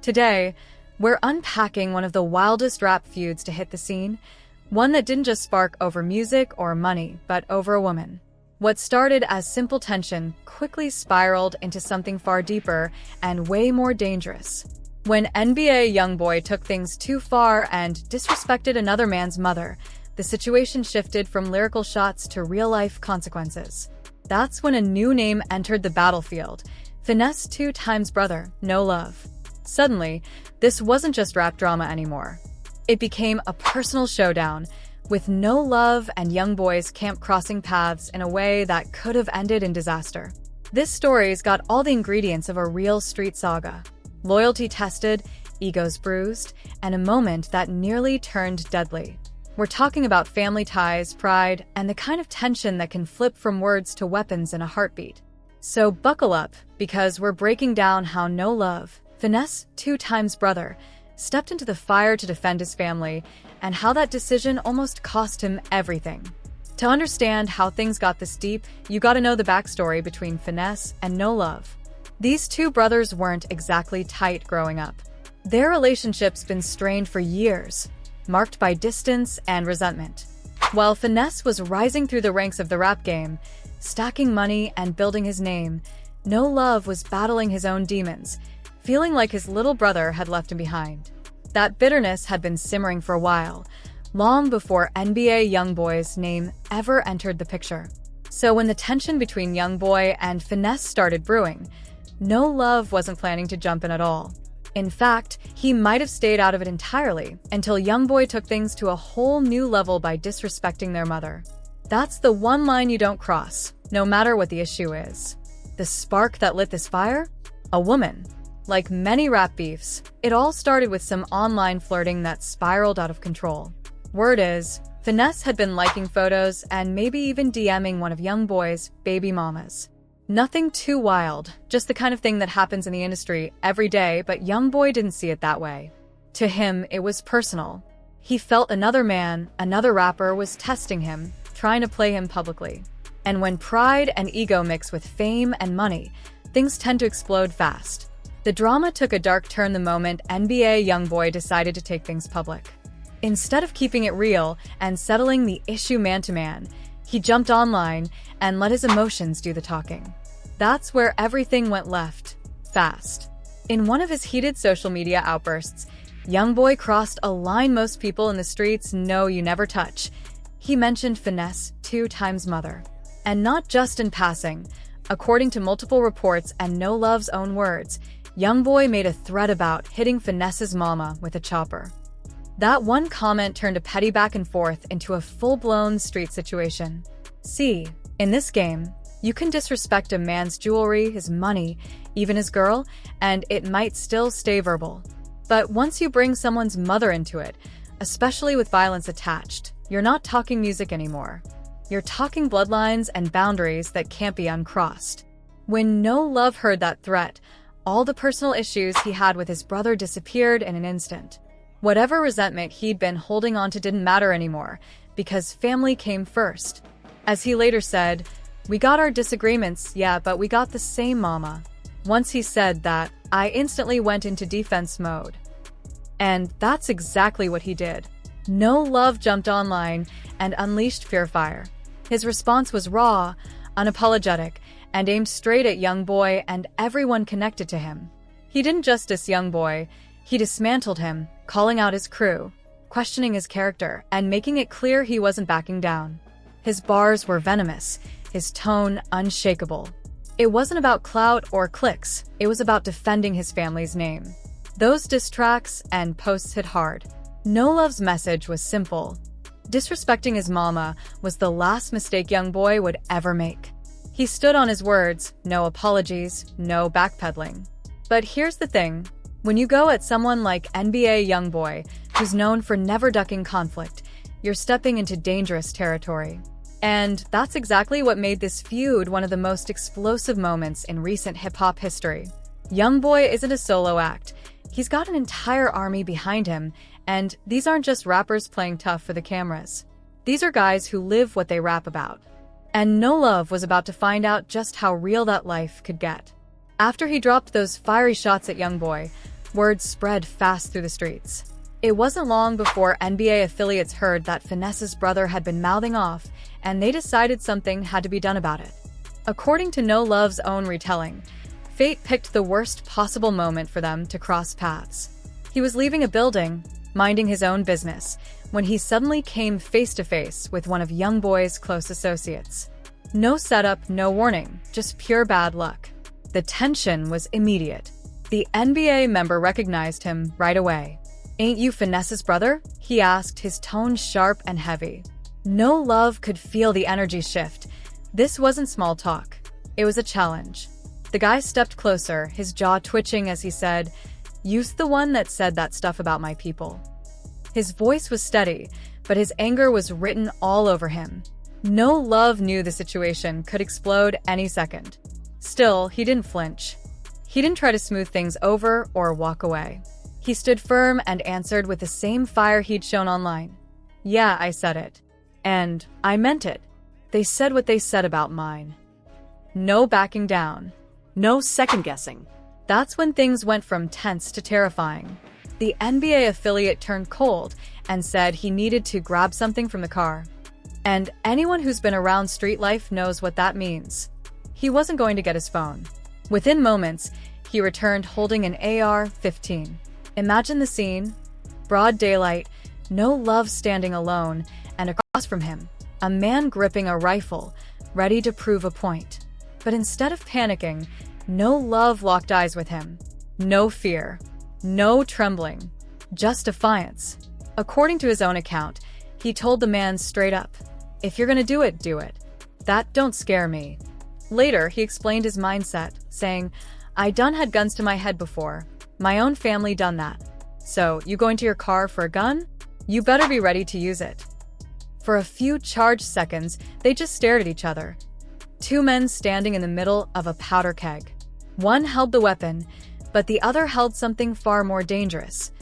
Today, we're unpacking one of the wildest rap feuds to hit the scene, one that didn't just spark over music or money, but over a woman. What started as simple tension quickly spiraled into something far deeper and way more dangerous. When NBA Youngboy took things too far and disrespected another man's mother, the situation shifted from lyrical shots to real-life consequences. That's when a new name entered the battlefield: Finesse2Tymes' brother, No Love. Suddenly, this wasn't just rap drama anymore. It became a personal showdown, with No Love and Youngboy's camp crossing paths in a way that could have ended in disaster. This story's got all the ingredients of a real street saga: loyalty tested, egos bruised, and a moment that nearly turned deadly. We're talking about family ties, pride, and the kind of tension that can flip from words to weapons in a heartbeat. So buckle up, because we're breaking down how No Love, Finesse2Tymes' brother, stepped into the fire to defend his family, and how that decision almost cost him everything. To understand how things got this deep, you gotta know the backstory between Finesse and No Love. These two brothers weren't exactly tight growing up. Their relationship's been strained for years, marked by distance and resentment. While Finesse was rising through the ranks of the rap game, stacking money and building his name, No Love was battling his own demons, feeling like his little brother had left him behind. That bitterness had been simmering for a while, long before NBA Youngboy's name ever entered the picture. So when the tension between Youngboy and Finesse started brewing, No Love wasn't planning to jump in at all. In fact, he might have stayed out of it entirely until Youngboy took things to a whole new level by disrespecting their mother. That's the one line you don't cross, no matter what the issue is. The spark that lit this fire? A woman. Like many rap beefs, it all started with some online flirting that spiraled out of control. Word is, Finesse had been liking photos and maybe even DMing one of Youngboy's baby mamas. Nothing too wild, just the kind of thing that happens in the industry every day, but Youngboy didn't see it that way. To him, it was personal. He felt another man, another rapper, was testing him, trying to play him publicly. And when pride and ego mix with fame and money, things tend to explode fast. The drama took a dark turn the moment NBA Youngboy decided to take things public. Instead of keeping it real and settling the issue man-to-man, he jumped online and let his emotions do the talking. That's where everything went left, fast. In one of his heated social media outbursts, Youngboy crossed a line most people in the streets know you never touch. He mentioned Finesse2Tymes' mother. And not just in passing. According to multiple reports and No Love's own words, Youngboy made a threat about hitting Finesse's mama with a chopper. That one comment turned a petty back and forth into a full-blown street situation. See, in this game, you can disrespect a man's jewelry, his money, even his girl, and it might still stay verbal. But once you bring someone's mother into it, especially with violence attached, you're not talking music anymore. You're talking bloodlines and boundaries that can't be uncrossed. When No Love heard that threat, all the personal issues he had with his brother disappeared in an instant. Whatever resentment he'd been holding on to didn't matter anymore, because family came first. As he later said, "We got our disagreements, yeah, but we got the same mama." Once he said that, I instantly went into defense mode. And that's exactly what he did. No Love jumped online and unleashed fear fire. His response was raw, unapologetic, and aimed straight at Youngboy and everyone connected to him. He didn't just diss Youngboy, he dismantled him, calling out his crew, questioning his character, and making it clear he wasn't backing down. His bars were venomous, his tone unshakable. It wasn't about clout or clicks, it was about defending his family's name. Those diss tracks and posts hit hard. No Love's message was simple. Disrespecting his mama was the last mistake Youngboy would ever make. He stood on his words, no apologies, no backpedaling. But here's the thing. When you go at someone like NBA Youngboy, who's known for never ducking conflict, you're stepping into dangerous territory. And that's exactly what made this feud one of the most explosive moments in recent hip-hop history. Youngboy isn't a solo act. He's got an entire army behind him, and these aren't just rappers playing tough for the cameras. These are guys who live what they rap about. And No Love was about to find out just how real that life could get. After he dropped those fiery shots at Youngboy, Word spread fast through the streets. It wasn't long before NBA affiliates heard that Finesse's brother had been mouthing off, and they decided something had to be done about it. According to No Love's own retelling, fate picked the worst possible moment for them to cross paths. He was leaving a building, minding his own business, when he suddenly came face to face with one of Youngboy's close associates. No setup, no warning, just pure bad luck. The tension was immediate. The NBA member recognized him right away. "Ain't you Finesse's brother?" he asked, his tone sharp and heavy. No Love could feel the energy shift. This wasn't small talk. It was a challenge. The guy stepped closer, his jaw twitching as he said, "You's the one that said that stuff about my people." His voice was steady, but his anger was written all over him. No Love knew the situation could explode any second. Still, he didn't flinch. He didn't try to smooth things over or walk away. He stood firm and answered with the same fire he'd shown online. "Yeah, I said it. And I meant it. They said what they said about mine." No backing down. No second-guessing. That's when things went from tense to terrifying. The NBA affiliate turned cold and said he needed to grab something from the car. And anyone who's been around street life knows what that means. He wasn't going to get his phone. Within moments, he returned holding an AR-15. Imagine the scene. Broad daylight, No Love standing alone, and across from him, a man gripping a rifle, ready to prove a point. But instead of panicking, No Love locked eyes with him. No fear. No trembling. Just defiance. According to his own account, he told the man straight up, "If you're gonna do it, do it. That don't scare me." Later, he explained his mindset, saying, "I done had guns to my head before. My own family done that. So, you going to your car for a gun? You better be ready to use it." For a few charged seconds, they just stared at each other. Two men standing in the middle of a powder keg. One held the weapon, but the other held something far more dangerous.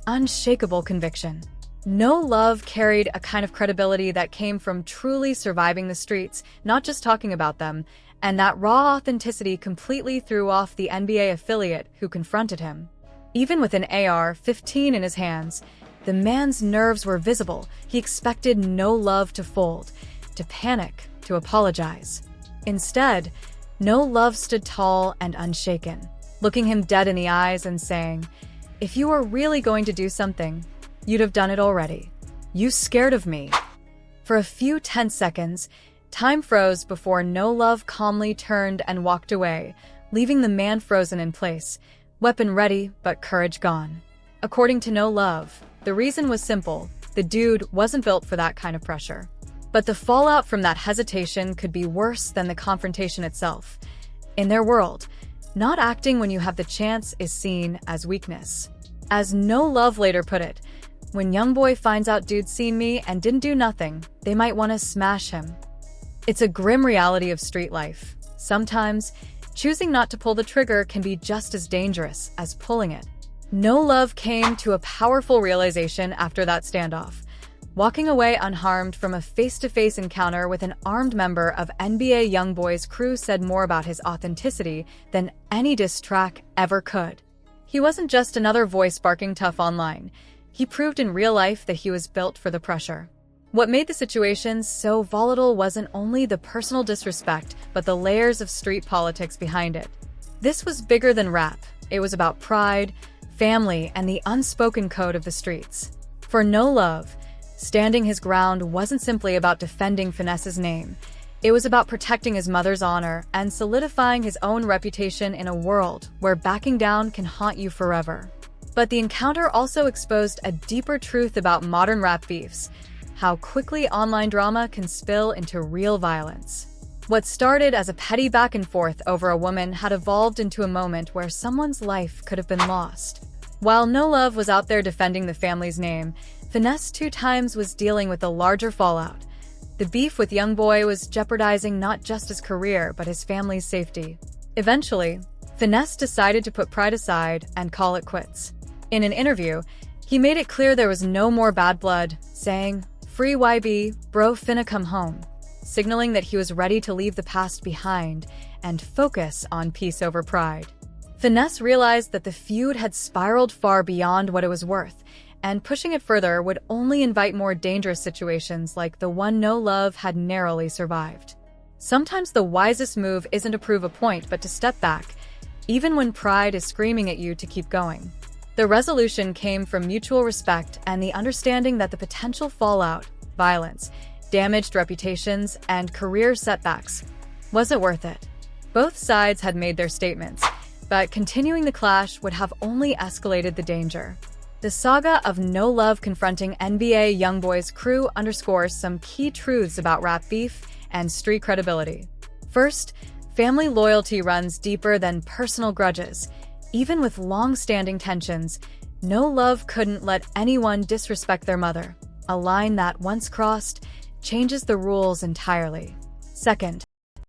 Unshakable conviction. No Love carried a kind of credibility that came from truly surviving the streets, not just talking about them, and that raw authenticity completely threw off the NBA affiliate who confronted him. Even with an AR-15 in his hands, the man's nerves were visible. He expected No Love to fold, to panic, to apologize. Instead, No Love stood tall and unshaken, looking him dead in the eyes and saying, "If you were really going to do something, you'd have done it already. You scared of me." For a few tense seconds, time froze before No Love calmly turned and walked away, leaving the man frozen in place, weapon ready but courage gone. According to No Love, the reason was simple: the dude wasn't built for that kind of pressure. But the fallout from that hesitation could be worse than the confrontation itself. In their world, not acting when you have the chance is seen as weakness. As No Love later put it, "When Youngboy finds out dude's seen me and didn't do nothing, they might want to smash him." It's a grim reality of street life. Sometimes, choosing not to pull the trigger can be just as dangerous as pulling it. No Love came to a powerful realization after that standoff. Walking away unharmed from a face-to-face encounter with an armed member of NBA Youngboy's crew said more about his authenticity than any diss track ever could. He wasn't just another voice barking tough online. He proved in real life that he was built for the pressure. What made the situation so volatile wasn't only the personal disrespect, but the layers of street politics behind it. This was bigger than rap. It was about pride, family, and the unspoken code of the streets. For No Love, standing his ground wasn't simply about defending Finesse's name. It was about protecting his mother's honor and solidifying his own reputation in a world where backing down can haunt you forever. But the encounter also exposed a deeper truth about modern rap beefs: how quickly online drama can spill into real violence. What started as a petty back and forth over a woman had evolved into a moment where someone's life could have been lost. While No Love was out there defending the family's name, Finesse2Tymes was dealing with a larger fallout. The beef with Youngboy was jeopardizing not just his career, but his family's safety. Eventually, Finesse decided to put pride aside and call it quits. In an interview, he made it clear there was no more bad blood, saying, "Free YB, bro finna come home," signaling that he was ready to leave the past behind and focus on peace over pride. Finesse realized that the feud had spiraled far beyond what it was worth, and pushing it further would only invite more dangerous situations like the one No Love had narrowly survived. Sometimes the wisest move isn't to prove a point but to step back, even when pride is screaming at you to keep going. The resolution came from mutual respect and the understanding that the potential fallout, violence, damaged reputations, and career setbacks wasn't worth it. Both sides had made their statements, but continuing the clash would have only escalated the danger. The saga of No Love confronting NBA Youngboy's crew underscores some key truths about rap beef and street credibility. First, family loyalty runs deeper than personal grudges. Even with long-standing tensions, No Love couldn't let anyone disrespect their mother. A line that, once crossed, changes the rules entirely. Second,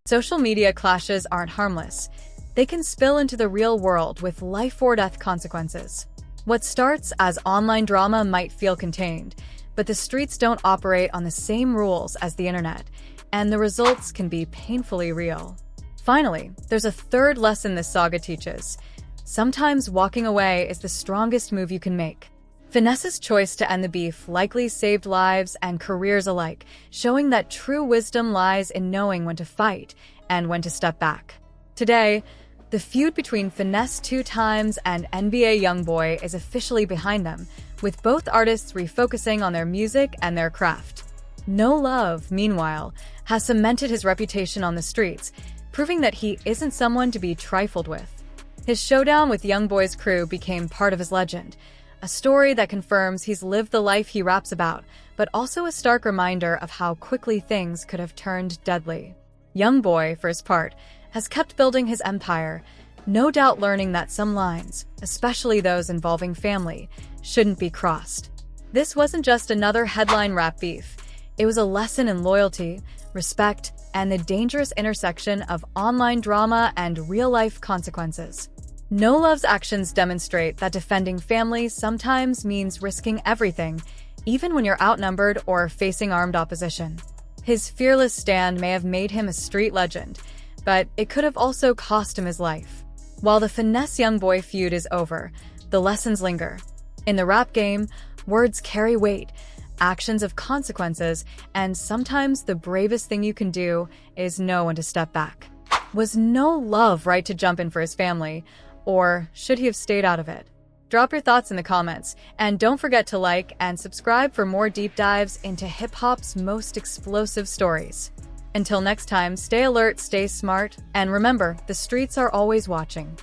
social media clashes aren't harmless. They can spill into the real world with life-or-death consequences. What starts as online drama might feel contained, but the streets don't operate on the same rules as the internet, and the results can be painfully real. Finally, there's a third lesson this saga teaches. Sometimes walking away is the strongest move you can make. Finesse's choice to end the beef likely saved lives and careers alike, showing that true wisdom lies in knowing when to fight and when to step back. Today, the feud between Finesse2Tymes and NBA Youngboy is officially behind them, with both artists refocusing on their music and their craft. No Love, meanwhile, has cemented his reputation on the streets, proving that he isn't someone to be trifled with. His showdown with Youngboy's crew became part of his legend, a story that confirms he's lived the life he raps about, but also a stark reminder of how quickly things could have turned deadly. Youngboy, for his part, has kept building his empire, no doubt learning that some lines, especially those involving family, shouldn't be crossed. This wasn't just another headline rap beef. It was a lesson in loyalty, respect, and the dangerous intersection of online drama and real-life consequences. No Love's actions demonstrate that defending family sometimes means risking everything, even when you're outnumbered or facing armed opposition. His fearless stand may have made him a street legend, but it could have also cost him his life. While the Finesse Youngboy feud is over, the lessons linger. In the rap game, words carry weight, actions have consequences, and sometimes the bravest thing you can do is know when to step back. Was No Love right to jump in for his family, or should he have stayed out of it? Drop your thoughts in the comments, and don't forget to like and subscribe for more deep dives into hip-hop's most explosive stories. Until next time, stay alert, stay smart, and remember, the streets are always watching.